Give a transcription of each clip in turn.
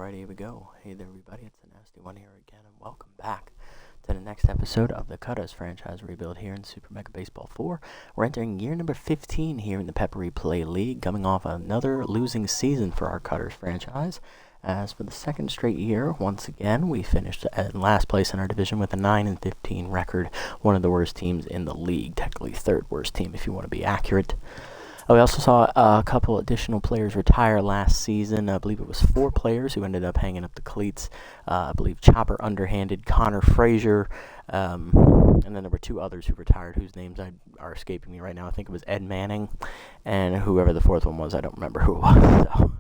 Alright, here we go. Hey there, everybody. It's the Nasty One here again, and welcome back to the next episode of the Cutters franchise rebuild here in Super Mega Baseball 4. We're entering year number 15 here in the Peppery Play League, coming off another losing season for our Cutters franchise. As for the second straight year, once again, we finished in last place in our division with a 9-15 record, one of the worst teams in the league, technically third worst team if you want to be accurate. We also saw a couple additional players retire last season. I believe it was 4 players who ended up hanging up the cleats. I believe Chopper underhanded, Connor Frazier, and then there were 2 others who retired whose names are escaping me right now. I think it was Ed Manning, and whoever the 4th one was, I don't remember who it was. So.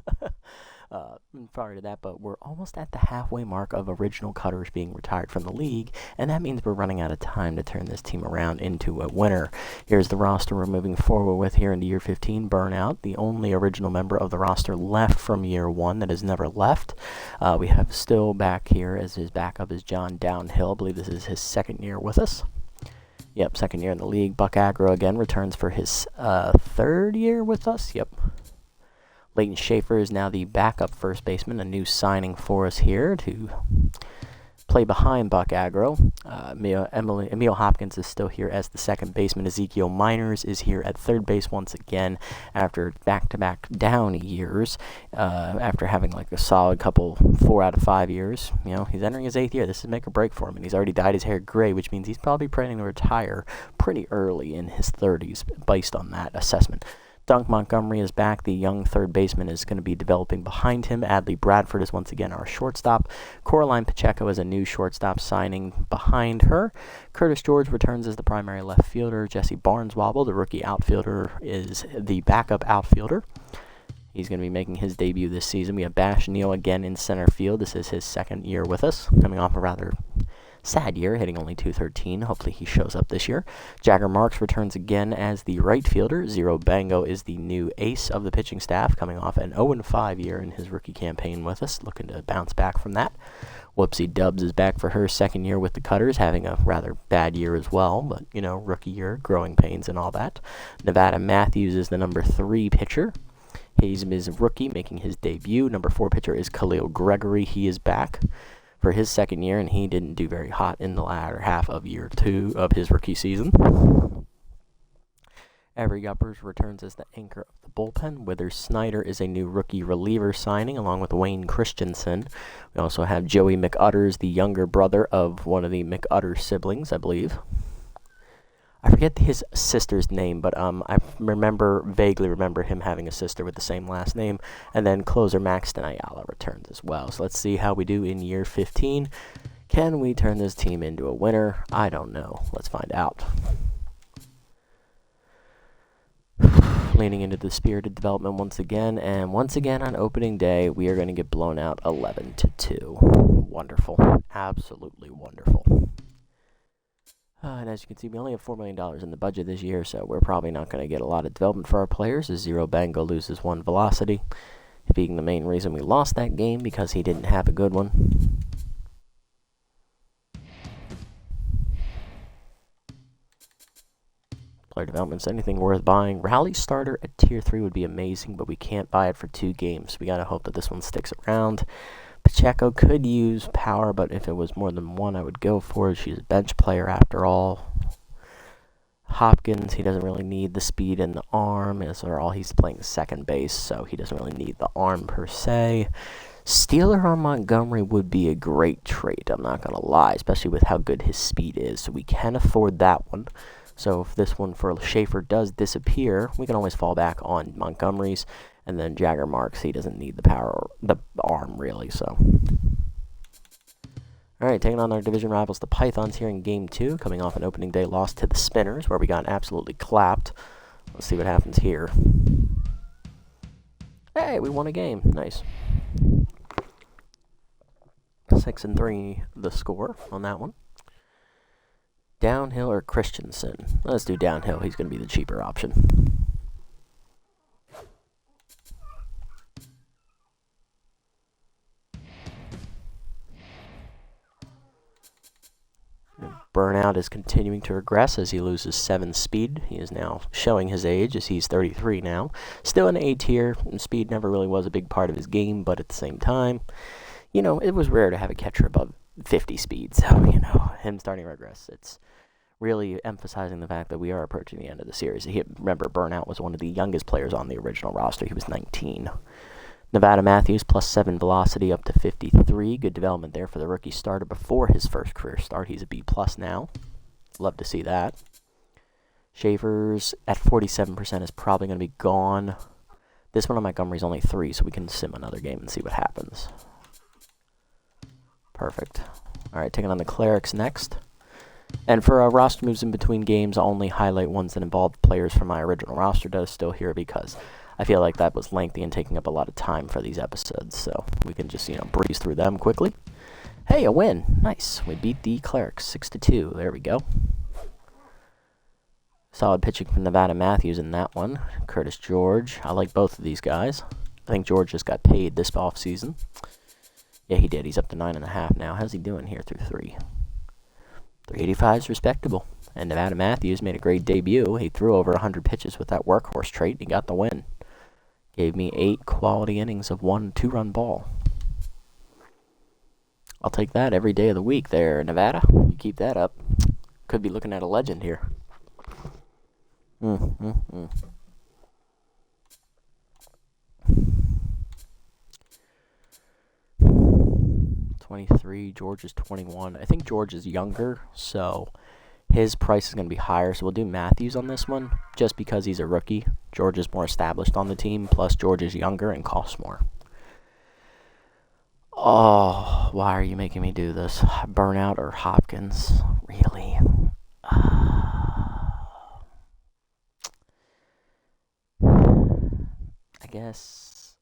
Prior to that, but we're almost at the halfway mark of original Cutters being retired from the league, and that means we're running out of time to turn this team around into a winner. Here's the roster we're moving forward with here into year 15. Burnout, the only original member of the roster left from year 1 that has never left. We have still back here as his backup is John Downhill. I believe this is his 2nd year with us. Yep, 2nd year in the league. Buck Agro again returns for his 3rd year with us. Yep. Leighton Schaefer is now the backup first baseman, a new signing for us here to play behind Buck Agro. Emil Hopkins is still here as the 2nd baseman. Ezekiel Miners is here at 3rd base once again after back-to-back down years, after having like a solid couple 4 out of 5 years. You know, he's entering his 8th year. This is make or break for him, and he's already dyed his hair gray, which means he's probably planning to retire pretty early in his 30s based on that assessment. Dunk Montgomery is back. The young 3rd baseman is going to be developing behind him. Adley Bradford is once again our shortstop. Coraline Pacheco is a new shortstop signing behind her. Curtis George returns as the primary left fielder. Jesse Barneswobble, the rookie outfielder, is the backup outfielder. He's going to be making his debut this season. We have Bash Neal again in center field. This is his 2nd year with us, coming off a rather sad year, hitting only .213. Hopefully he shows up this year. Jagger Marks returns again as the right fielder. Zero Bango is the new ace of the pitching staff, coming off an 0-5 year in his rookie campaign with us, looking to bounce back from that. Whoopsie Dubs is back for her 2nd year with the Cutters, having a rather bad year as well, but, you know, rookie year, growing pains and all that. Nevada Matthews is the number 3 pitcher. He's his rookie, making his debut. Number 4 pitcher is Khalil Gregory. He is back for his 2nd year, and he didn't do very hot in the latter half of year 2 of his rookie season. Avery Uppers returns as the anchor of the bullpen. Withers Snyder is a new rookie reliever signing, along with Wayne Christensen. We also have Joey McUtters, the younger brother of one of the McUtter siblings, I believe. I forget his sister's name, but I vaguely remember him having a sister with the same last name. And then closer Maxton Ayala returns as well. So let's see how we do in year 15. Can we turn this team into a winner? I don't know. Let's find out. Leaning into the spirited development once again, and once again on opening day, we are going to get blown out 11-2. Wonderful. Absolutely wonderful. And as you can see, we only have $4 million in the budget this year, so we're probably not going to get a lot of development for our players, as Zero Bango loses 1 velocity, being the main reason we lost that game, because he didn't have a good one. Player development's anything worth buying. Rally starter at Tier 3 would be amazing, but we can't buy it for 2 games. We got to hope that this one sticks around. Pacheco could use power, but if it was more than 1, I would go for it. She's a bench player after all. Hopkins, he doesn't really need the speed and the arm. He's playing 2nd base, so he doesn't really need the arm per se. Steeler on Montgomery would be a great trait, I'm not going to lie, especially with how good his speed is. So we can afford that one. So if this one for Schaefer does disappear, we can always fall back on Montgomery's. And then Jagger Marks, he doesn't need the power, the arm really, so. Alright, taking on our division rivals, the Pythons here in Game 2, coming off an opening day loss to the Spinners, where we got absolutely clapped. Let's see what happens here. Hey, we won a game. Nice. 6-3 the score on that one. Downhill or Christensen? Let's do Downhill. He's going to be the cheaper option. Burnout is continuing to regress as he loses 7 speed. He is now showing his age as he's 33 now. Still an A tier, and speed never really was a big part of his game, but at the same time, you know, it was rare to have a catcher above 50 speed. So, you know, him starting to regress, it's really emphasizing the fact that we are approaching the end of the series. Remember, Burnout was one of the youngest players on the original roster. He was 19. Nevada Matthews, +7 velocity up to 53. Good development there for the rookie starter before his first career start. He's a B+ now. Love to see that. Schaefer's at 47% is probably going to be gone. This one on Montgomery's only 3, so we can sim another game and see what happens. Perfect. All right, taking on the Clerics next. And for roster moves in between games, I'll only highlight ones that involve players from my original roster that is still here because I feel like that was lengthy and taking up a lot of time for these episodes. So we can just, breeze through them quickly. Hey, a win. Nice. We beat the Clerics 6-2. There we go. Solid pitching from Nevada Matthews in that one. Curtis George. I like both of these guys. I think George just got paid this offseason. Yeah, he did. He's up to 9.5 now. How's he doing here through 3? 385 is respectable. And Nevada Matthews made a great debut. He threw over 100 pitches with that workhorse trait, and he got the win. Gave me 8 quality innings of 1 2-run ball. I'll take that every day of the week there, Nevada. You keep that up. Could be looking at a legend here. 23, George is 21. I think George is younger, so his price is going to be higher. So we'll do Matthews on this one, just because he's a rookie. George is more established on the team, plus George is younger and costs more. Oh, why are you making me do this? Burnout or Hopkins? Really? I guess,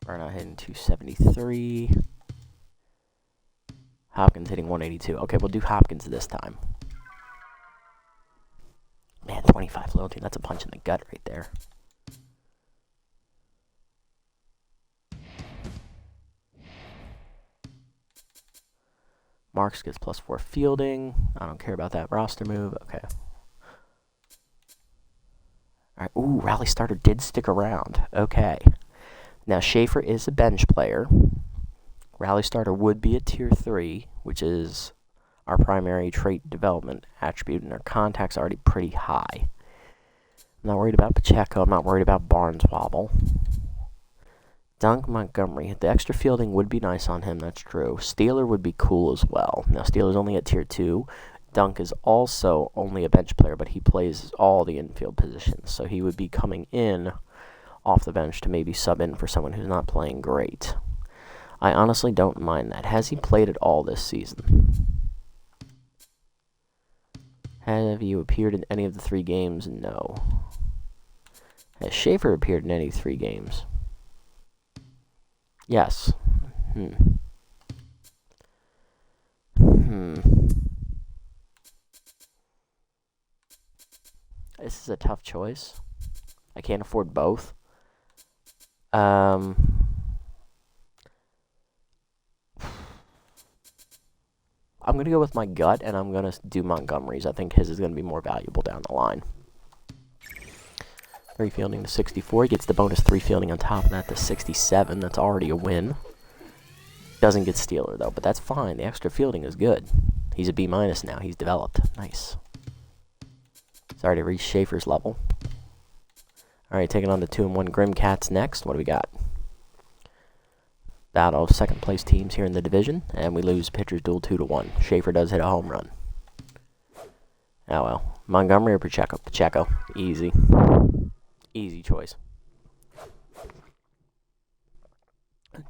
Burnout hitting 273. Hopkins hitting 182. Okay, we'll do Hopkins this time. Man, 25 loyalty. That's a punch in the gut right there. Marks gets +4 fielding. I don't care about that roster move. Okay. All right. Ooh, rally starter did stick around. Okay. Now, Schaefer is a bench player. Rally starter would be a tier 3, which is our primary trait development attribute, and our contact's already pretty high. I'm not worried about Pacheco. I'm not worried about Barneswobble. Dunk Montgomery. The extra fielding would be nice on him, that's true. Steeler would be cool as well. Now, Steeler's only at tier 2. Dunk is also only a bench player, but he plays all the infield positions, so he would be coming in off the bench to maybe sub in for someone who's not playing great. I honestly don't mind that. Has he played at all this season? Have you appeared in any of the 3 games? No. Has Schaefer appeared in any 3 games? Yes. This is a tough choice. I can't afford both. I'm going to go with my gut, and I'm going to do Montgomery's. I think his is going to be more valuable down the line. 3 fielding to 64. He gets the bonus 3 fielding on top of that to 67. That's already a win. Doesn't get Steeler, though, but that's fine. The extra fielding is good. He's a B- now. He's developed. Nice. Sorry to reach Schaefer's level. All right, taking on the 2-1 Grimcats next. What do we got? Battle of second-place teams here in the division, and we lose pitchers duel 2-1. Schaefer does hit a home run. Oh, well. Montgomery or Pacheco? Pacheco. Easy. Easy choice.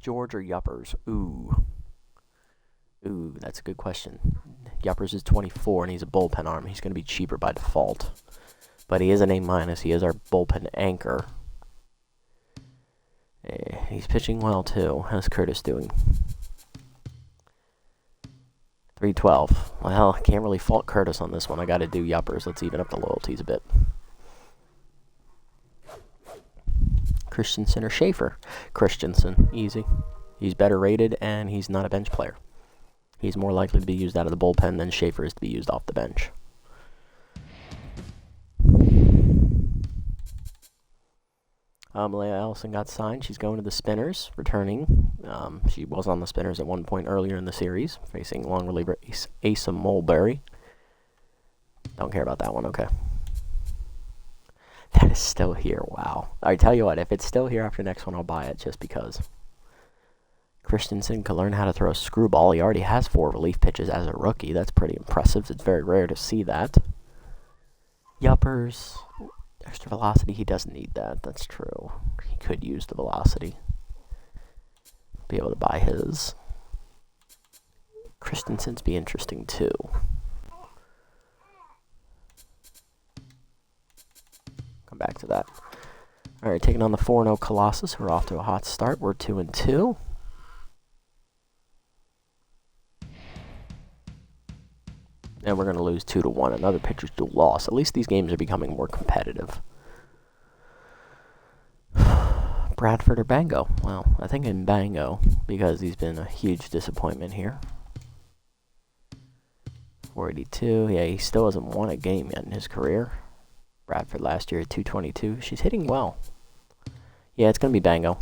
George or Yuppers? Ooh, that's a good question. Yuppers is 24, and he's a bullpen arm. He's going to be cheaper by default. But he is an A-. He is our bullpen anchor. He's pitching well, too. How's Curtis doing? 312. Well, I can't really fault Curtis on this one. I got to do Yuppers. Let's even up the loyalties a bit. Christensen or Schaefer? Christensen. Easy. He's better rated, and he's not a bench player. He's more likely to be used out of the bullpen than Schaefer is to be used off the bench. Malaya Ellison got signed. She's going to the Spinners, returning. She was on the Spinners at one point earlier in the series, facing long reliever Asa Mulberry. Don't care about that one, okay. That is still here, wow. I tell you what, if it's still here after the next one, I'll buy it just because. Christensen can learn how to throw a screwball. He already has 4 relief pitches as a rookie. That's pretty impressive. It's very rare to see that. Yuppers. Extra velocity, he doesn't need that. That's true. He could use the velocity. Be able to buy his. Christensen's be interesting too. Come back to that. Alright, taking on the 4-0 Colossus. We're off to a hot start. We're 2-2. And we're going to lose 2-1. Another pitcher's duel loss. At least these games are becoming more competitive. Bradford or Bango? Well, I think in Bango, because he's been a huge disappointment here. 482. Yeah, he still hasn't won a game yet in his career. Bradford last year at 222. She's hitting well. Yeah, it's going to be Bango.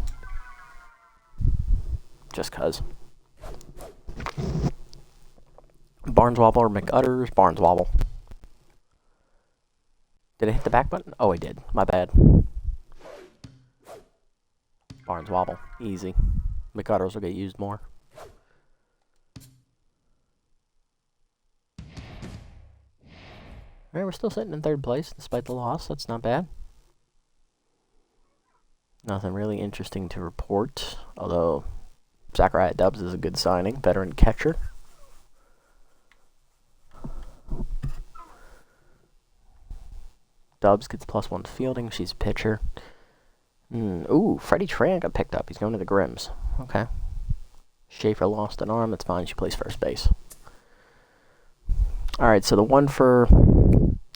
Just cuz. Barnswobble or McUtters? Barnswobble. Did I hit the back button? Oh, I did. My bad. Barnswobble. Easy. McUtters will get used more. Alright, we're still sitting in 3rd place despite the loss. That's not bad. Nothing really interesting to report. Although, Zachariah Dubs is a good signing. Veteran catcher. Dubs gets +1 fielding. She's a pitcher. Ooh, Freddie Tran got picked up. He's going to the Grims. Okay. Schaefer lost an arm. That's fine. She plays first base. Alright, so the one for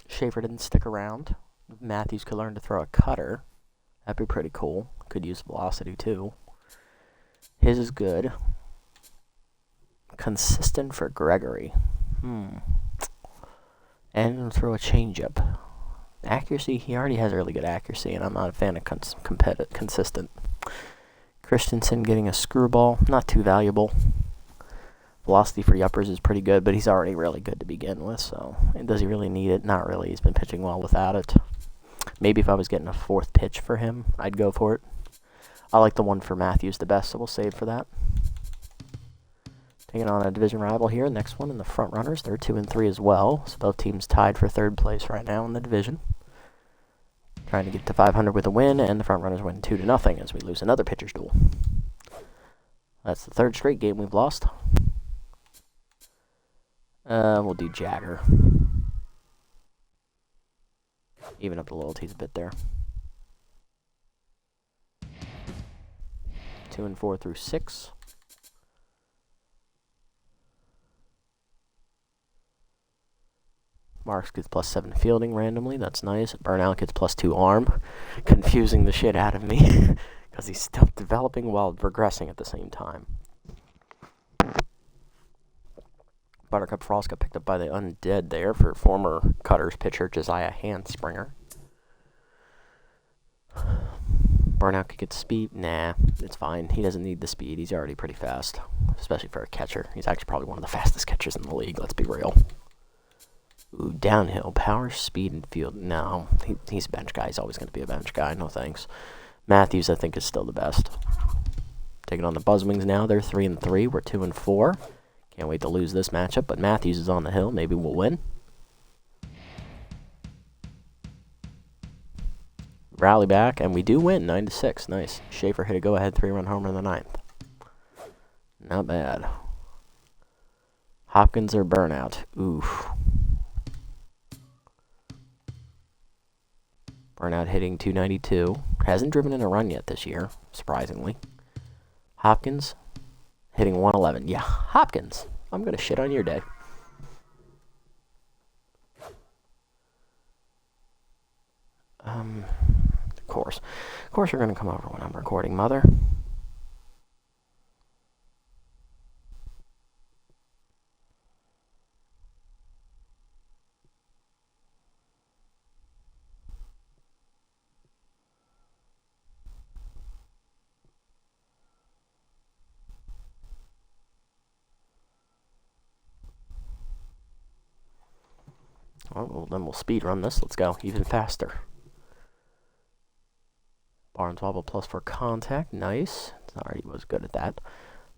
Schaefer didn't stick around. Matthews could learn to throw a cutter. That'd be pretty cool. Could use velocity too. His is good. Consistent for Gregory. And throw a changeup. Accuracy, he already has really good accuracy, and I'm not a fan of consistent. Christensen getting a screwball, not too valuable. Velocity for Yuppers is pretty good, but he's already really good to begin with, so does he really need it? Not really. He's been pitching well without it. Maybe if I was getting a 4th pitch for him, I'd go for it. I like the one for Matthews the best, so we'll save for that. Taking on a division rival here. Next one in the front runners. They're 2-3 as well. So both teams tied for 3rd place right now in the division. Trying to get to 500 with a win, and the front runners win 2-0 as we lose another pitcher's duel. That's the 3rd straight game we've lost. We'll do Jagger. Even up the loyalties a bit there. 2 and 4 through 6. Marks gets +7 fielding randomly. That's nice. Burnout gets +2 arm. Confusing the shit out of me. Because he's still developing while regressing at the same time. Buttercup Frost got picked up by the Undead there for former Cutters pitcher Josiah Hanspringer. Burnout could get speed. Nah, it's fine. He doesn't need the speed. He's already pretty fast. Especially for a catcher. He's actually probably one of the fastest catchers in the league. Let's be real. Ooh, downhill, power, speed, and field. No, he's a bench guy. He's always going to be a bench guy. No thanks. Matthews, I think, is still the best. Taking on the Buzzwings now. They're 3-3. We're 2-4. Can't wait to lose this matchup, but Matthews is on the hill. Maybe we'll win. Rally back, and we do win 9-6. Nice. Schaefer hit a go-ahead 3-run homer in the 9th. Not bad. Hopkins or Burnout? Oof. Burnout hitting 292. Hasn't driven in a run yet this year, surprisingly. Hopkins hitting 111. Yeah, Hopkins. I'm going to shit on your day. Of course. Of course you're going to come over when I'm recording, Mother. Oh, well, then we'll speed run this. Let's go. Even faster. Barnswobble plus 4 contact. Nice. Already was good at that.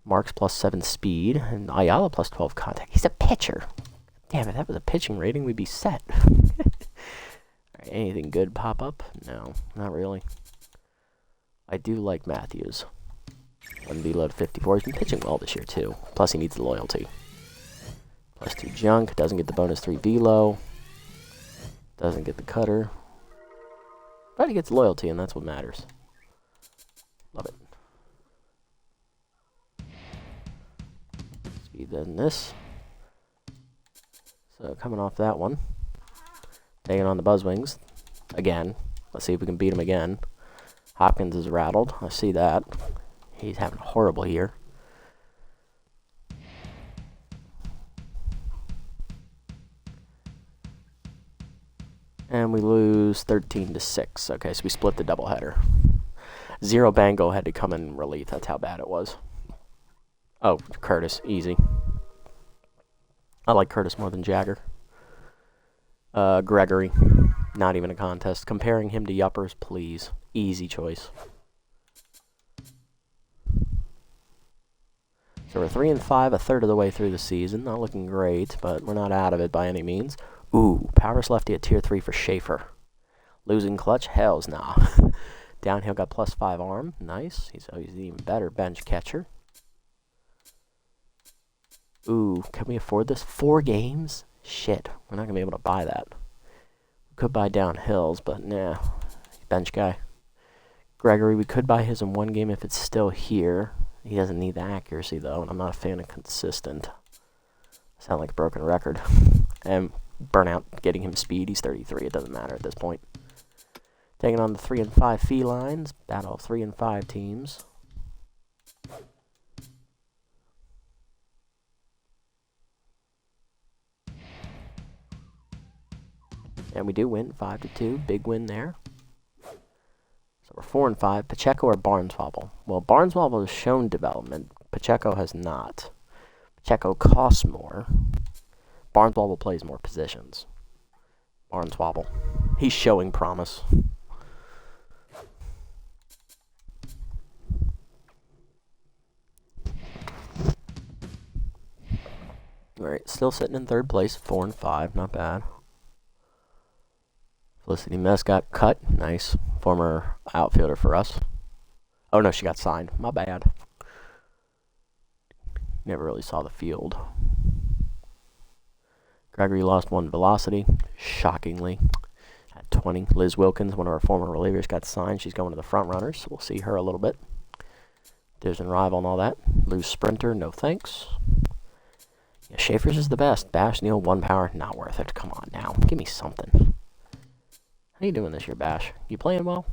Marks plus 7 speed. And Ayala plus 12 contact. He's a pitcher. Damn, if that was a pitching rating, we'd be set. Alright, anything good pop up? No, not really. I do like Matthews. 1 velo to 54. He's been pitching well this year, too. Plus, he needs the loyalty. Plus 2 junk. Doesn't get the bonus 3 velo. Doesn't get the cutter. But he gets loyalty, and that's what matters. Love it. Speed then this. So coming off that one. Taking on the Buzzwings. Again. Let's see if we can beat him again. Hopkins is rattled. I see that. He's having a horrible year. And we lose 13-6. Okay, so we split the doubleheader. Zero Bango had to come in relief. That's how bad it was. Oh, Curtis. Easy. I like Curtis more than Jagger. Gregory. Not even a contest. Comparing him to Yuppers, please. Easy choice. So we're 3-5, a third of the way through the season. Not looking great, but we're not out of it by any means. Ooh, Powers lefty at tier 3 for Schaefer. Losing clutch? Hells nah. Downhill got plus 5 arm. Nice. He's even better bench catcher. Ooh, can we afford this? 4 games? Shit, we're not going to be able to buy that. We could buy downhills, but nah. Bench guy. Gregory, we could buy his in 1 game if it's still here. He doesn't need the accuracy, though, and I'm not a fan of consistent. I sound like a broken record. And Burnout getting him speed. He's 33. It doesn't matter at this point. Taking on the 3-5 Felines. Battle of 3-5 teams. And we do win 5-2. Big win there. So we're 4-5. Pacheco or Barnswobble? Well, Barnswobble has shown development. Pacheco has not. Pacheco costs more. Barnswobble plays more positions. Barnswobble. He's showing promise. Alright, still sitting in 3rd place. 4-5. Not bad. Felicity Mess got cut. Nice. Former outfielder for us. Oh no, she got signed. My bad. Never really saw the field. Gregory lost 1 velocity. Shockingly. At 20. Liz Wilkins, one of our former relievers, got signed. She's going to the front runners, so we'll see her a little bit. Division rival and all that. Loose sprinter, no thanks. Yeah, Schaefer's is the best. Bash, Neal, 1 power, not worth it. Come on now. Give me something. How you doing this year, Bash? You playing well?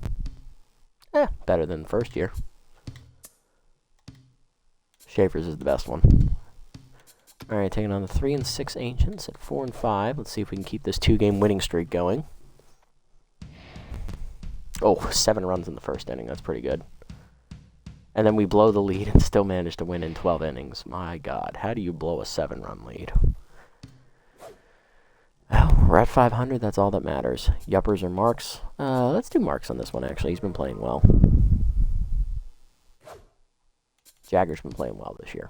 Better than the first year. Schaefer's is the best one. Alright, taking on the 3-6 Ancients at 4-5. Let's see if we can keep this 2-game winning streak going. Oh, 7 runs in the first inning. That's pretty good. And then we blow the lead and still manage to win in 12 innings. My God, how do you blow a 7-run lead? Well, we're at 500. That's all that matters. Yuppers or Marks? Let's do Marks on this one, actually. He's been playing well. Jagger's been playing well this year.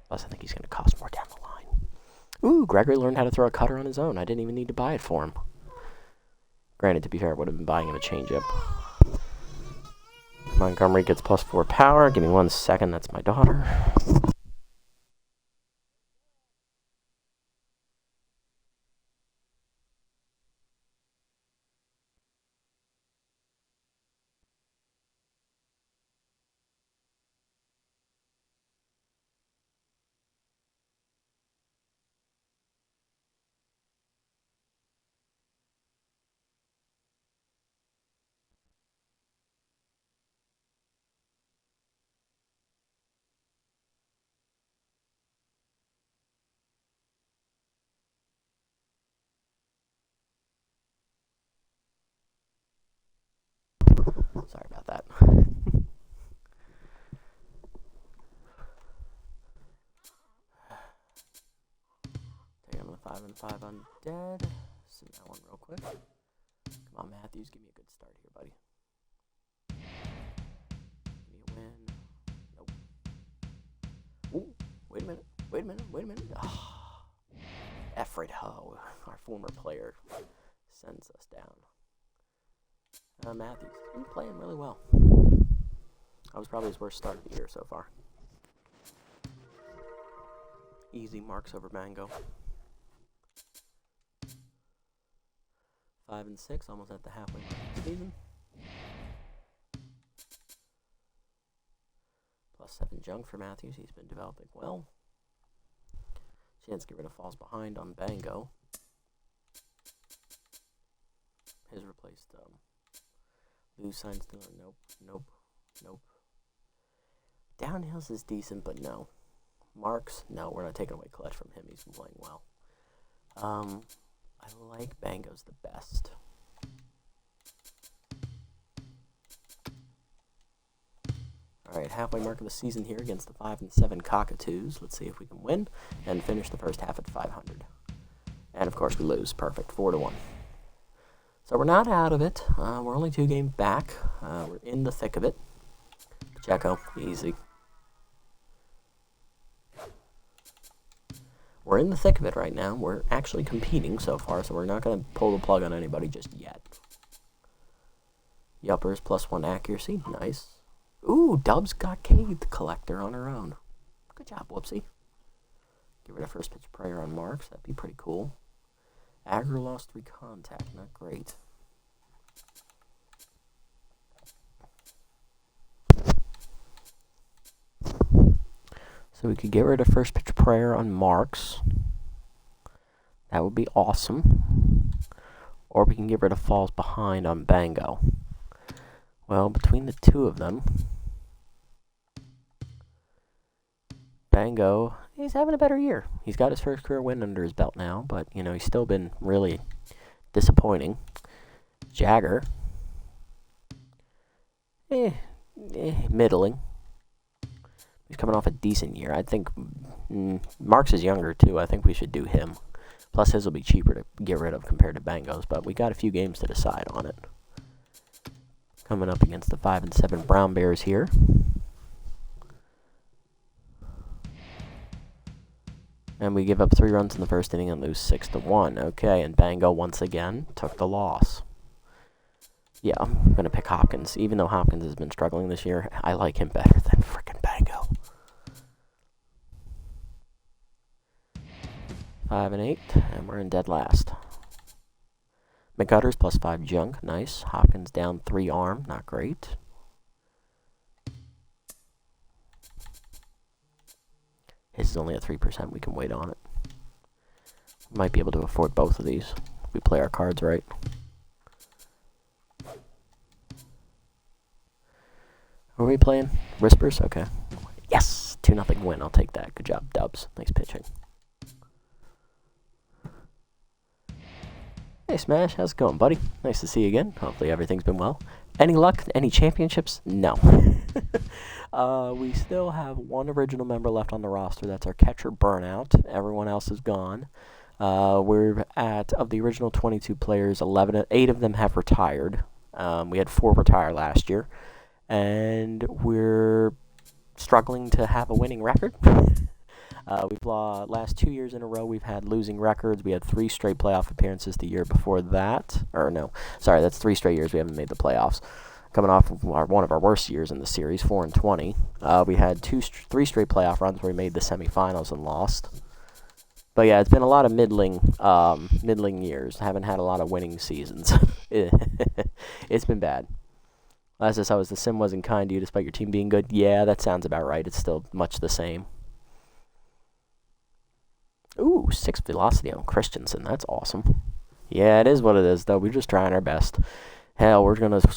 Plus, I think he's going to cost more down the line. Ooh, Gregory learned how to throw a cutter on his own. I didn't even need to buy it for him. Granted, to be fair, I would have been buying him a changeup. Montgomery gets plus 4 power. Give me 1 second. That's my daughter. Sorry about that. 5 and 5 undead. Send that one real quick. Come on, Matthews, give me a good start here, buddy. Give me a win. Nope. Ooh, wait a minute. Oh, Efred Ho, our former player, sends us down. Matthews has been playing really well. That was probably his worst start of the year so far. Easy marks over Mango. 5 and 6, almost at the halfway mark of the season. +7 junk for Matthews. He's been developing well. Chance to get rid of falls behind on Bango. His replaced Lose sign stealer. Nope. Downhills is decent, but no. Marks, no, we're not taking away clutch from him. He's been playing well. I like Bango's the best. Alright, halfway mark of the season here against the 5 and 7 Cockatoos. Let's see if we can win and finish the first half at 500. And of course we lose. Perfect. 4-1. So we're not out of it. We're only 2 games back. We're in the thick of it. Checo, easy. We're in the thick of it right now. We're actually competing so far, so we're not going to pull the plug on anybody just yet. Yuppers +1 accuracy. Nice. Ooh, Dubs got Cade Collector on her own. Good job, Whoopsie. Get rid of first pitch prayer on marks. That'd be pretty cool. Aggro lost 3 contact. Not great. So we could get rid of first pitch prayer on marks. That would be awesome. Or we can get rid of falls behind on Bango. Well, between the two of them, Bango, he's having a better year. He's got his first career win under his belt now, but, you know, he's still been really disappointing. Jagger, middling. He's coming off a decent year. I think Marks is younger, too. I think we should do him. Plus, his will be cheaper to get rid of compared to Bango's, but we got a few games to decide on it. Coming up against the 5 and 7 Brown Bears here. And we give up 3 runs in the first inning and lose 6-1. Okay, and Bango once again took the loss. Yeah, I'm going to pick Hopkins. Even though Hopkins has been struggling this year, I like him better than frickin' Bango. 5 and 8, and we're in dead last. McGutters +5 junk, nice. Hopkins down 3 arm, not great. His is only at 3%, we can wait on it. Might be able to afford both of these if we play our cards right. Are we playing Whispers? Okay. Yes! 2-0 win, I'll take that. Good job, Dubs. Nice pitching. Hey Smash, how's it going, buddy? Nice to see you again. Hopefully everything's been well. Any luck? Any championships? No. We still have 1 original member left on the roster. That's our catcher, Burnout. Everyone else is gone. We're at, of the original 22 players, 8 of them have retired. We had 4 retire last year. And we're struggling to have a winning record. We've last 2 years in a row, we've had losing records. We had 3 straight playoff appearances the year before that. Or no, sorry, that's 3 straight years we haven't made the playoffs. Coming off of one of our worst years in the series, 4-20. We had 3 straight playoff runs where we made the semifinals and lost. But yeah, it's been a lot of middling years. Haven't had a lot of winning seasons. It's been bad. Last I saw was the sim wasn't kind to you despite your team being good. Yeah, that sounds about right. It's still much the same. Ooh, 6 velocity on Christensen. That's awesome. Yeah, it is what it is, though. We're just trying our best. Hell, we're going to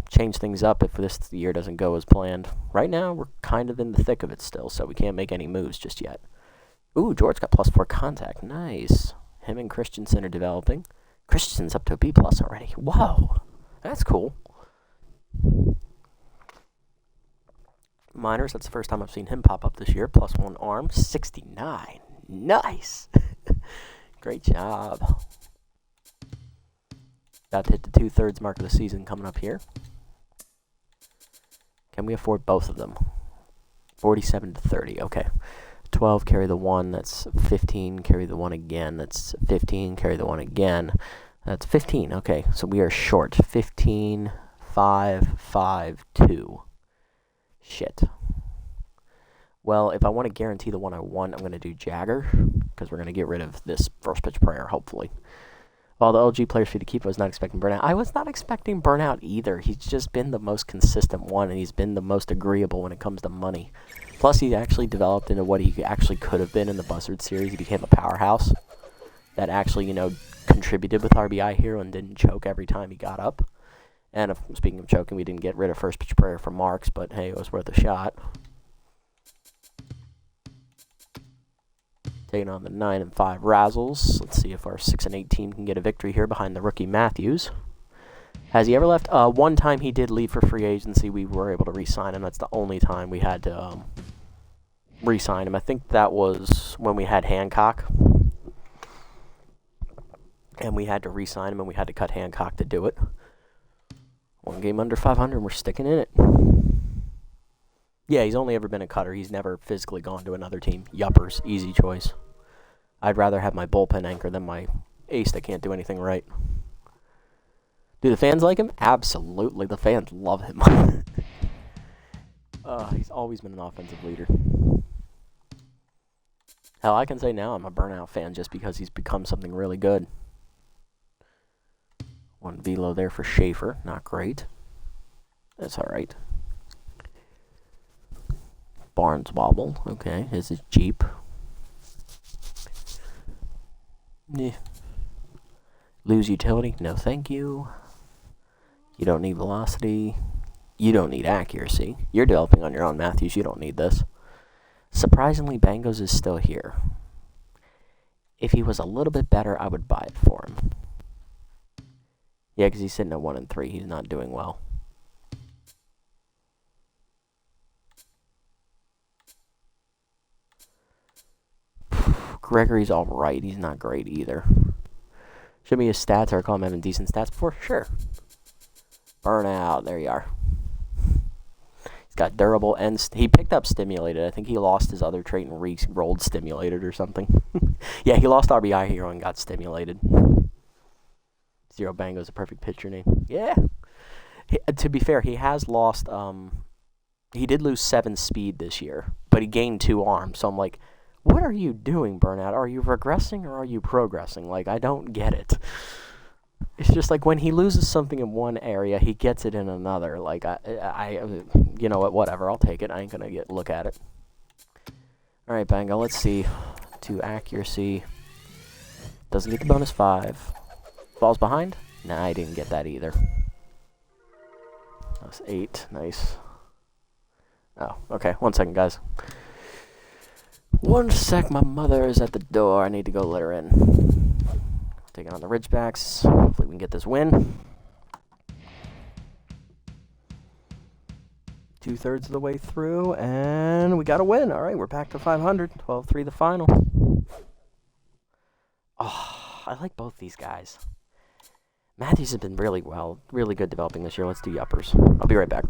change things up if this year doesn't go as planned. Right now, we're kind of in the thick of it still, so we can't make any moves just yet. Ooh, George got +4 contact. Nice. Him and Christensen are developing. Christensen's up to a B+ already. Whoa. That's cool. Miners, that's the first time I've seen him pop up this year. +1 arm. 69. Nice. Great job. About to hit the 2/3 mark of the season coming up here. Can we afford both of them? 47 to 30. Okay. 12, carry the 1. That's 15. Carry the 1 again. That's 15. Carry the 1 again. That's 15. Okay. So we are short. 15, 5, 5, 2. Shit. Well, if I want to guarantee the one I want, I'm going to do Jagger, because we're going to get rid of this first pitch prayer, hopefully. While the LG player's free to keep, I was not expecting Burnout. I was not expecting Burnout either. He's just been the most consistent one, and he's been the most agreeable when it comes to money. Plus, he actually developed into what he actually could have been in the Buzzard series. He became a powerhouse that actually, contributed with RBI Hero and didn't choke every time he got up. And speaking of choking, we didn't get rid of first pitch prayer for Marks, but hey, it was worth a shot. Taking on the 9 and 5 Razzles. Let's see if our 6 and 8 team can get a victory here behind the rookie Matthews. Has he ever left? One time he did leave for free agency. We were able to re-sign him. That's the only time we had to re-sign him. I think that was when we had Hancock. And we had to re-sign him, and we had to cut Hancock to do it. One game under 500, and we're sticking in it. Yeah, he's only ever been a cutter. He's never physically gone to another team. Yuppers, easy choice. I'd rather have my bullpen anchor than my ace that can't do anything right. Do the fans like him? Absolutely. The fans love him. He's always been an offensive leader. Hell, I can say now I'm a Burnout fan just because he's become something really good. One velo there for Schaefer. Not great. That's all right. Barnes wobble. Okay, this is Jeep. Yeah. Lose utility? No, thank you. You don't need velocity. You don't need accuracy. You're developing on your own, Matthews. You don't need this. Surprisingly, Bangos is still here. If he was a little bit better, I would buy it for him. Yeah, because he's sitting at 1 and 3. He's not doing well. Gregory's all right. He's not great either. Show me his stats. I recall him having decent stats before. Sure. Burnout. There you are. He's got durable and he picked up stimulated. I think he lost his other trait and re-rolled stimulated or something. Yeah, he lost RBI Hero and got stimulated. Zero Bango's a perfect pitcher name. Yeah. To be fair, he has lost. He did lose 7 speed this year, but he gained 2 arms. So I'm like, what are you doing, Burnout? Are you regressing or are you progressing? Like, I don't get it. It's just like when he loses something in one area, he gets it in another. Like, I you know what, whatever. I'll take it. I ain't going to look at it. All right, Bango, let's see. 2 accuracy. Doesn't get the bonus 5. Falls behind? Nah, I didn't get that either. That's 8. Nice. Oh, okay. 1 second, guys. 1 sec, my mother is at the door. I need to go let her in. Taking on the Ridgebacks. Hopefully we can get this win. 2/3 of the way through, and we got a win. All right, we're back to 500. 12-3 the final. Oh, I like both these guys. Matthews has been really good developing this year. Let's do Yuppers. I'll be right back.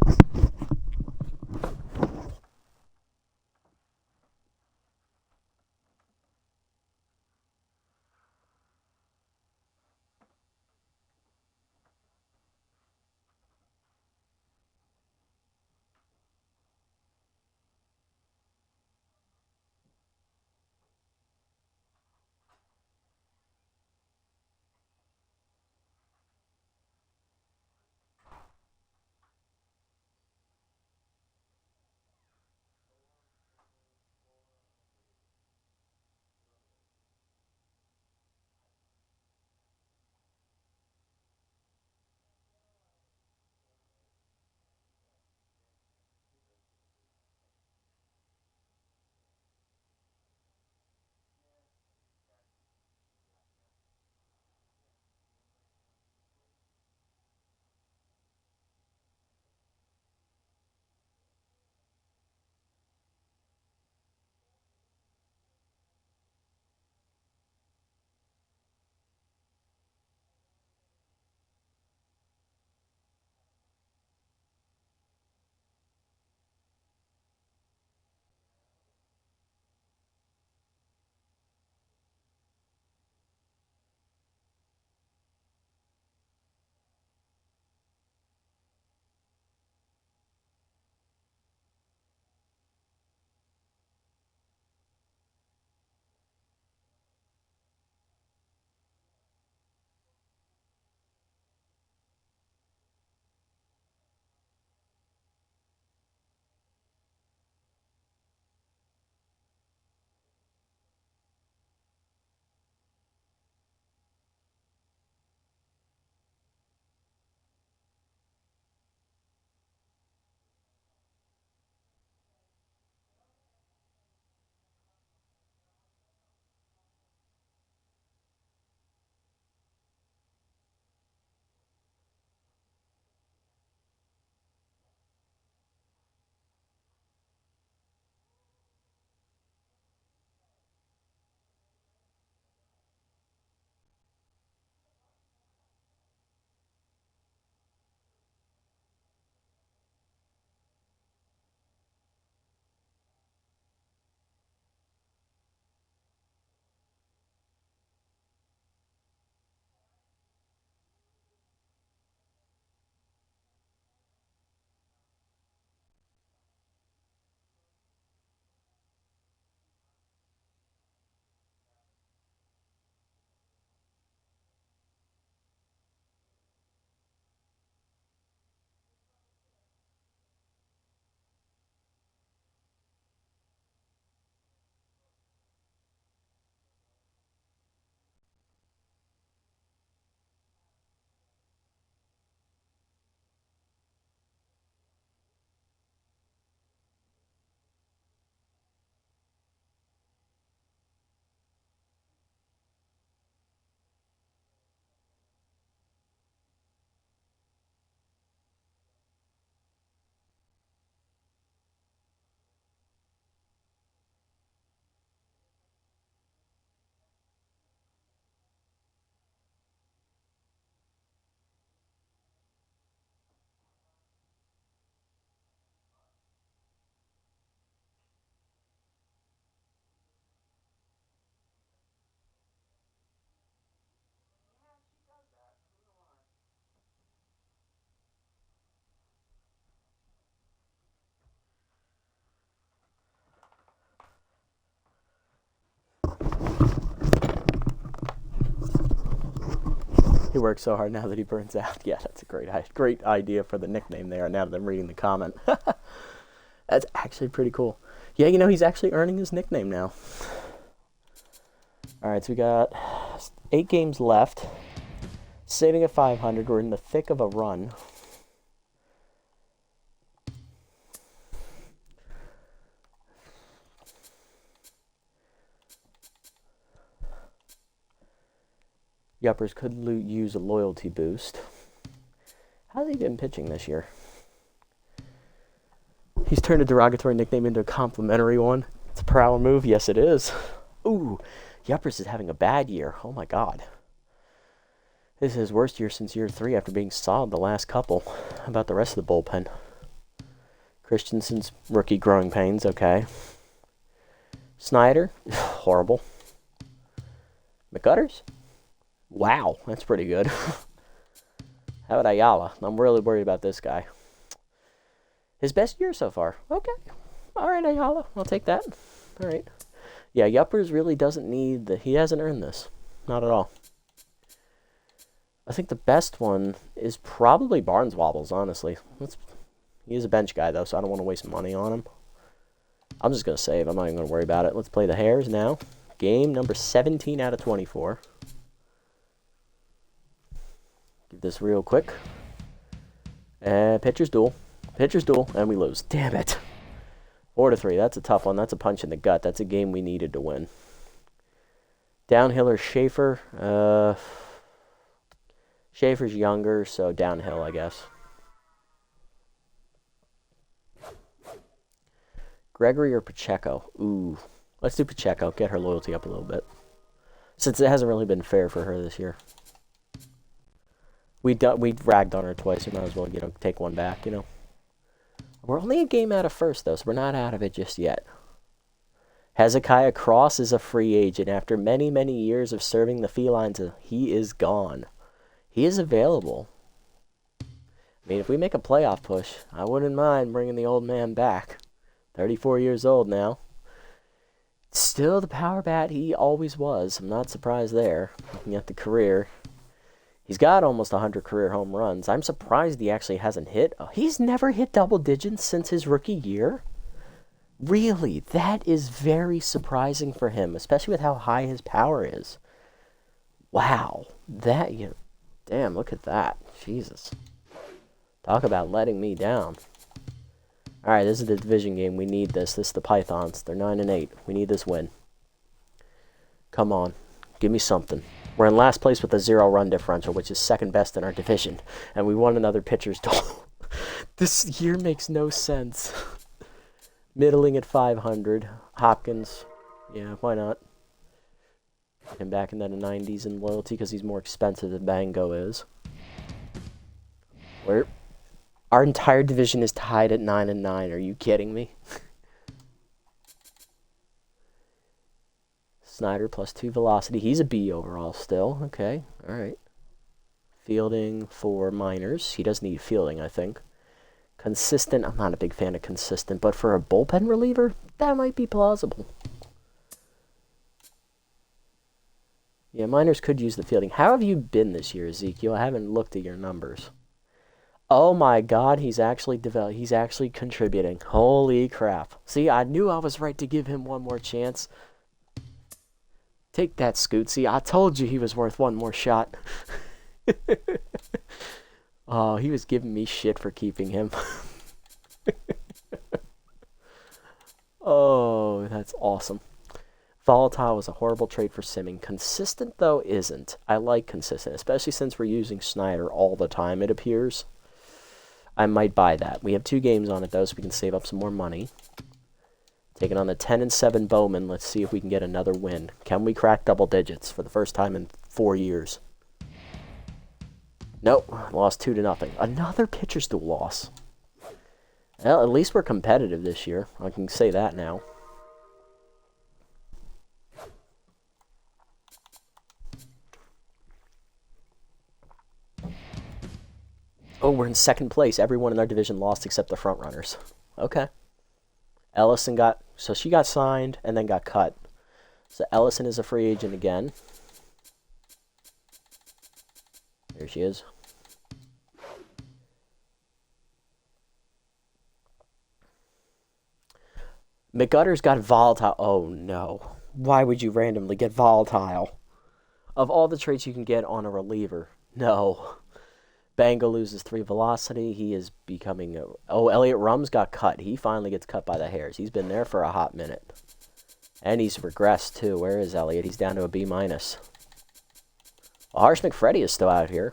He works so hard now that he burns out. Yeah, that's a great idea for the nickname there. Now that I'm reading the comment. That's actually pretty cool. Yeah, you know, he's actually earning his nickname now. All right, so we got 8 games left. Sitting at 500. We're in the thick of a run. Yuppers could use a loyalty boost. How's he been pitching this year? He's turned a derogatory nickname into a complimentary one. It's a power move. Yes, it is. Ooh, Yuppers is having a bad year. Oh, my God. This is his worst year since year 3 after being solid the last couple. How about the rest of the bullpen? Christensen's rookie growing pains. Okay. Snyder. Horrible. McCutters. Wow, that's pretty good. How about Ayala? I'm really worried about this guy. His best year so far. Okay. All right, Ayala. I'll take that. All right. Yeah, Yuppers really doesn't need he hasn't earned this. Not at all. I think the best one is probably Barnes Wobbles, honestly. He is a bench guy, though, so I don't want to waste money on him. I'm just going to save. I'm not even going to worry about it. Let's play the Hares now. Game number 17 out of 24. Give this real quick. And pitcher's duel. Pitcher's duel, and we lose. Damn it. 4-3. That's a tough one. That's a punch in the gut. That's a game we needed to win. Downhill or Schaefer? Schaefer's younger, so downhill, I guess. Gregory or Pacheco? Ooh. Let's do Pacheco. Get her loyalty up a little bit. Since it hasn't really been fair for her this year. We ragged on her twice. We might as well, take one back, We're only a game out of first, though, so we're not out of it just yet. Hezekiah Cross is a free agent. After many, many years of serving the felines, he is gone. He is available. I mean, if we make a playoff push, I wouldn't mind bringing the old man back. 34 years old now. Still the power bat he always was. I'm not surprised there, looking at the career. He's got almost 100 career home runs. I'm surprised he actually hasn't hit. He's never hit double digits since his rookie year? Really? That is very surprising for him, especially with how high his power is. Wow. Damn, look at that. Jesus. Talk about letting me down. All right, this is the division game. We need this. This is the Pythons. They're 9-8. We need this win. Come on. Give me something. We're in last place with a 0-run differential, which is second best in our division. And we won another pitcher's duel. This year makes no sense. Middling at 500. Hopkins. Yeah, why not? Get him back in the 90s in loyalty because he's more expensive than Bango is. Our entire division is tied at 9-9. Are you kidding me? Snyder +2 velocity. He's a B overall still. Okay, all right. Fielding for minors. He does need fielding, I think. Consistent. I'm not a big fan of consistent, but for a bullpen reliever, that might be plausible. Yeah, minors could use the fielding. How have you been this year, Ezekiel? I haven't looked at your numbers. Oh my God, he's actually He's actually contributing. Holy crap. See, I knew I was right to give him one more chance. Take that, Scoot. See, I told you he was worth one more shot. Oh, he was giving me shit for keeping him. Oh, that's awesome. Volatile was a horrible trade for Simming. Consistent, though, isn't. I like consistent, especially since we're using Snyder all the time, it appears. I might buy that. We have 2 games on it, though, so we can save up some more money. Taking on the 10-7 Bowman. Let's see if we can get another win. Can we crack double digits for the first time in 4 years? Nope. Lost 2-0. Another pitcher's duel loss. Well, at least we're competitive this year. I can say that now. Oh, we're in second place. Everyone in our division lost except the front runners. Okay. Ellison she got signed and then got cut. So Ellison is a free agent again. There she is. McGutter's got volatile. Oh, no. Why would you randomly get volatile? Of all the traits you can get on a reliever, no. Bango loses 3 velocity. He is becoming... Oh, Elliot Rum's got cut. He finally gets cut by the hairs. He's been there for a hot minute. And he's regressed, too. Where is Elliot? He's down to a B-. Well, Harsh McFreddy is still out here.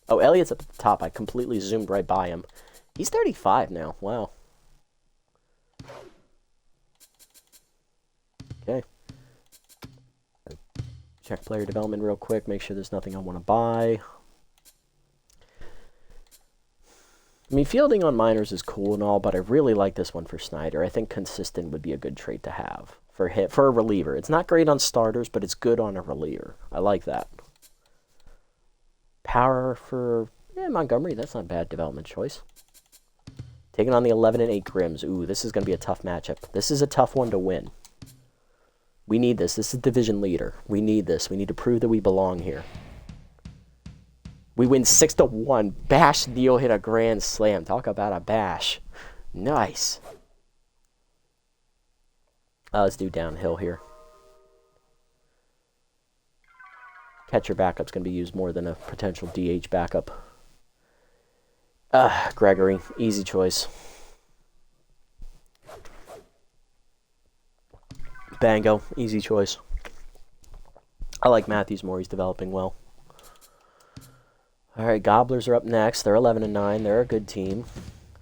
Oh, Elliot's up at the top. I completely zoomed right by him. He's 35 now. Wow. Okay. Check player development real quick. Make sure there's nothing I want to buy. I mean, fielding on minors is cool and all, but I really like this one for Snyder. I think consistent would be a good trait to have for a reliever. It's not great on starters, but it's good on a reliever. I like that. Power for Montgomery. That's not a bad development choice. Taking on the 11 and 8 Grims. Ooh, this is going to be a tough matchup. This is a tough one to win. We need this. This is division leader. We need this. We need to prove that we belong here. We win 6-1. Bash Neal hit a grand slam. Talk about a bash. Nice. Let's do downhill here. Catcher backup's going to be used more than a potential DH backup. Gregory. Easy choice. Bango. Easy choice. I like Matthews more. He's developing well. All right, Gobblers are up next. They're 11 and 9. They're a good team.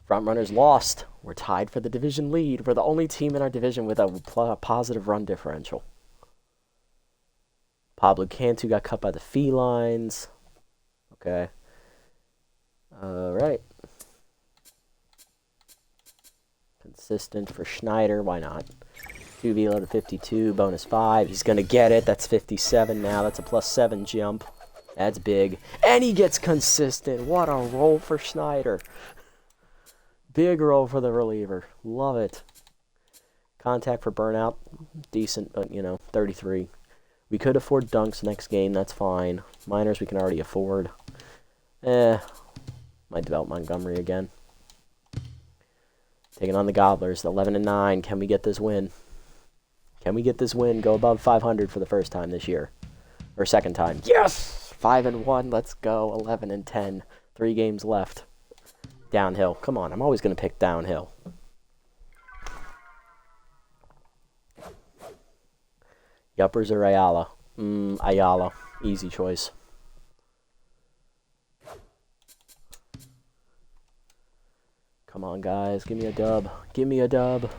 Front runners lost. We're tied for the division lead. We're the only team in our division with a positive run differential. Pablo Cantu got cut by the Felines. Okay. All right. Consistent for Schneider. Why not? 2 velo to 52. Bonus 5. He's going to get it. That's 57 now. That's a +7 jump. That's big. And he gets consistent. What a roll for Schneider. Big roll for the reliever. Love it. Contact for burnout. Decent, but, 33. We could afford dunks next game. That's fine. Minors we can already afford. Might develop Montgomery again. Taking on the Gobblers. 11 and 9. Can we get this win? Can we get this win? Go above 500 for the first time this year. Or second time. Yes! 5 and 1. Let's go. 11 and 10. 3 games left. Downhill. Come on. I'm always going to pick downhill. Yuppers or Ayala? Ayala. Easy choice. Come on, guys. Give me a dub. Give me a dub.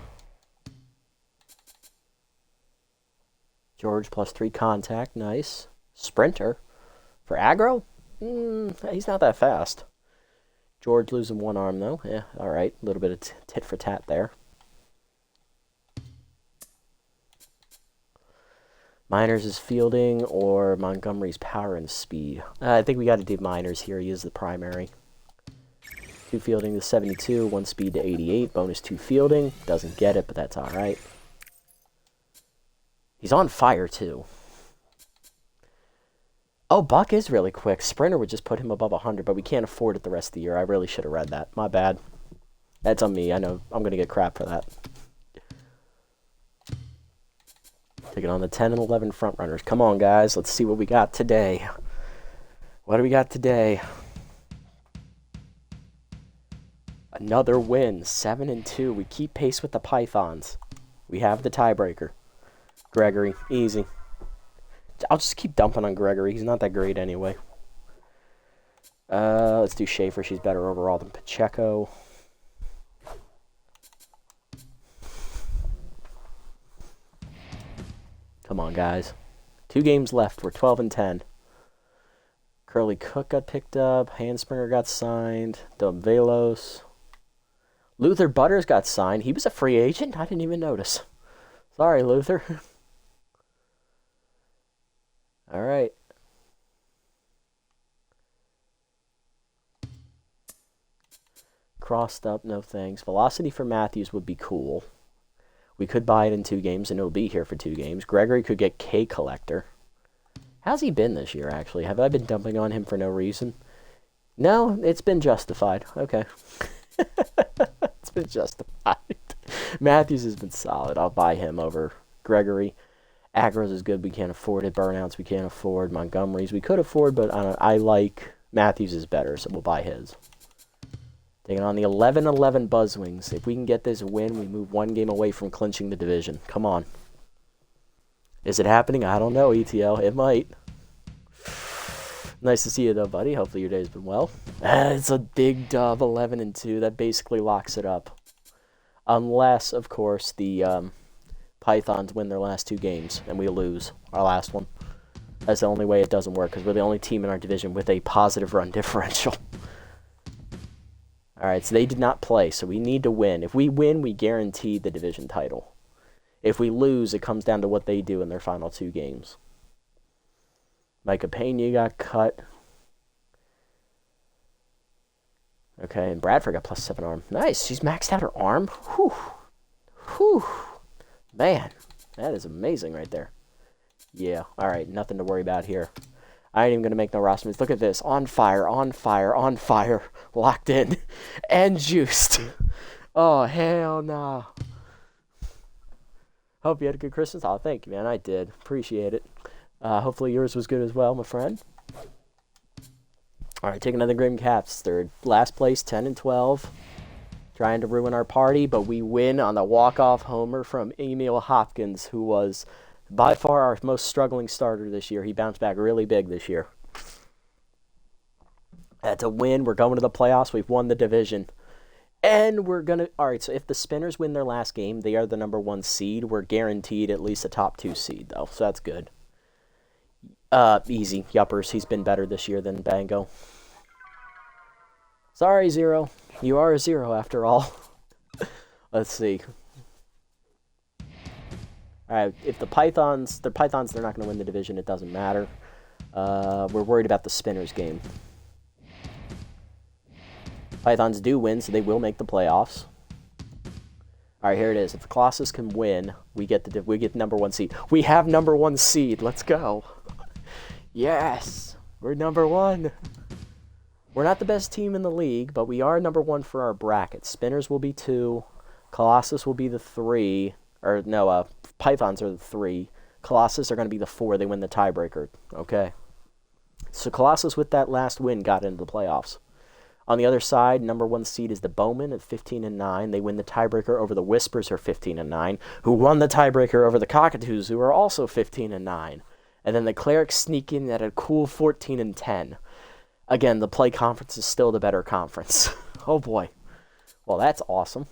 George +3 contact. Nice. Sprinter. For aggro? He's not that fast. George losing 1 arm, though. Yeah, all right. A little bit of tit for tat there. Miners is fielding or Montgomery's power and speed. I think we got to do Miners here. He is the primary. 2 fielding to 72, 1 speed to 88. Bonus 2 fielding. Doesn't get it, but that's all right. He's on fire, too. Oh, Buck is really quick. Sprinter would just put him above 100, but we can't afford it the rest of the year. I really should have read that. My bad. That's on me. I know I'm going to get crap for that. Taking on the 10 and 11 front runners. Come on, guys. Let's see what we got today. What do we got today? Another win. 7 and 2. We keep pace with the Pythons. We have the tiebreaker. Gregory. Easy. I'll just keep dumping on Gregory. He's not that great anyway. Let's do Schaefer. She's better overall than Pacheco. Come on, guys. 2 games left. We're 12 and 10. Curly Cook got picked up. Handspringer got signed. Dub Velos. Luther Butters got signed. He was a free agent. I didn't even notice. Sorry, Luther. All right. Crossed up, no thanks. Velocity for Matthews would be cool. We could buy it in 2 games, and it'll be here for 2 games. Gregory could get K Collector. How's he been this year, actually? Have I been dumping on him for no reason? No, it's been justified. Okay. It's been justified. Matthews has been solid. I'll buy him over Gregory. Agros is good. We can't afford it. Burnouts we can't afford. Montgomery's we could afford, but I like Matthews is better, so we'll buy his. Taking on the 11-11 Buzzwings. If we can get this win, we move 1 game away from clinching the division. Come on. Is it happening? I don't know, ETL. It might. Nice to see you, though, buddy. Hopefully your day's been well. It's a big dub, 11-2. That basically locks it up. Unless, of course, the Pythons win their last 2 games, and we lose our last one. That's the only way it doesn't work, because we're the only team in our division with a positive run differential. Alright, so they did not play, so we need to win. If we win, we guarantee the division title. If we lose, it comes down to what they do in their final 2 games. Micah Pena got cut. Okay, and Bradford got +7 arm. Nice, she's maxed out her arm. Whew. Whew. Man, that is amazing right there. Yeah, alright, nothing to worry about here. I ain't even going to make no roster moves. Look at this. On fire, on fire, on fire. Locked in. And juiced. Oh, hell no. Hope you had a good Christmas. Oh, thank you, man. I did. Appreciate it. Hopefully yours was good as well, my friend. All right, take another Grim Caps. Third. Last place, 10-12. Trying to ruin our party, but we win on the walk-off homer from Emil Hopkins, who was by far our most struggling starter this year. He bounced back really big this year. That's a win. We're going to the playoffs. We've won the division. And we're going to... All right, so if the Spinners win their last game, they are the number 1 seed. We're guaranteed at least a top 2 seed, though, so that's good. Easy. Yuppers. He's been better this year than Bango. Sorry, Zero. You are a 0 after all. Let's see. Alright, if the Pythons, they're not going to win the division, it doesn't matter. We're worried about the Spinners game. Pythons do win, so they will make the playoffs. Alright, here it is. If the Colossus can win, we get the number 1 seed. We have number 1 seed. Let's go. Yes! We're number 1. We're not the best team in the league, but we are number 1 for our bracket. Spinners will be 2. Colossus will be the 3. Or, no, Pythons are the 3. Colossus are going to be the 4. They win the tiebreaker. Okay. So Colossus, with that last win, got into the playoffs. On the other side, number 1 seed is the Bowmen at 15-9. They win the tiebreaker over the Whispers, who are 15-9, who won the tiebreaker over the Cockatoos, who are also 15-9. And then the Clerics sneak in at a cool 14-10. Again, the play conference is still the better conference. Oh boy. Well, that's awesome.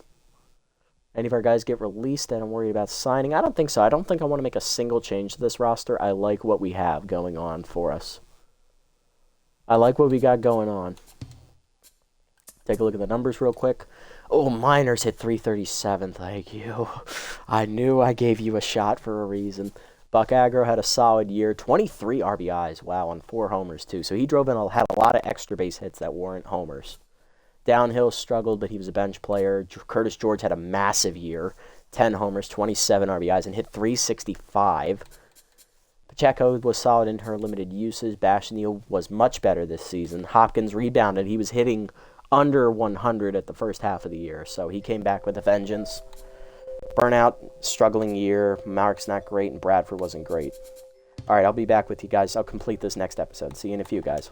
Any of our guys get released and I'm worried about signing? I don't think so. I don't think I want to make a single change to this roster. I like what we have going on for us. I like what we got going on. Take a look at the numbers real quick. Oh, Miners hit 337. Thank you. I knew I gave you a shot for a reason. Buck Agro had a solid year. 23 RBIs. Wow, and 4 homers, too. So he drove in, had a lot of extra base hits that weren't homers. Downhill struggled, but he was a bench player. Curtis George had a massive year. 10 homers, 27 RBIs, and hit 365. Pacheco was solid in her limited uses. Bashneel was much better this season. Hopkins rebounded. He was hitting under 100 at the first half of the year, so he came back with a vengeance. Burnout, struggling year. Mark's not great, and Bradford wasn't great. All right, I'll be back with you guys. I'll complete this next episode. See you in a few, guys.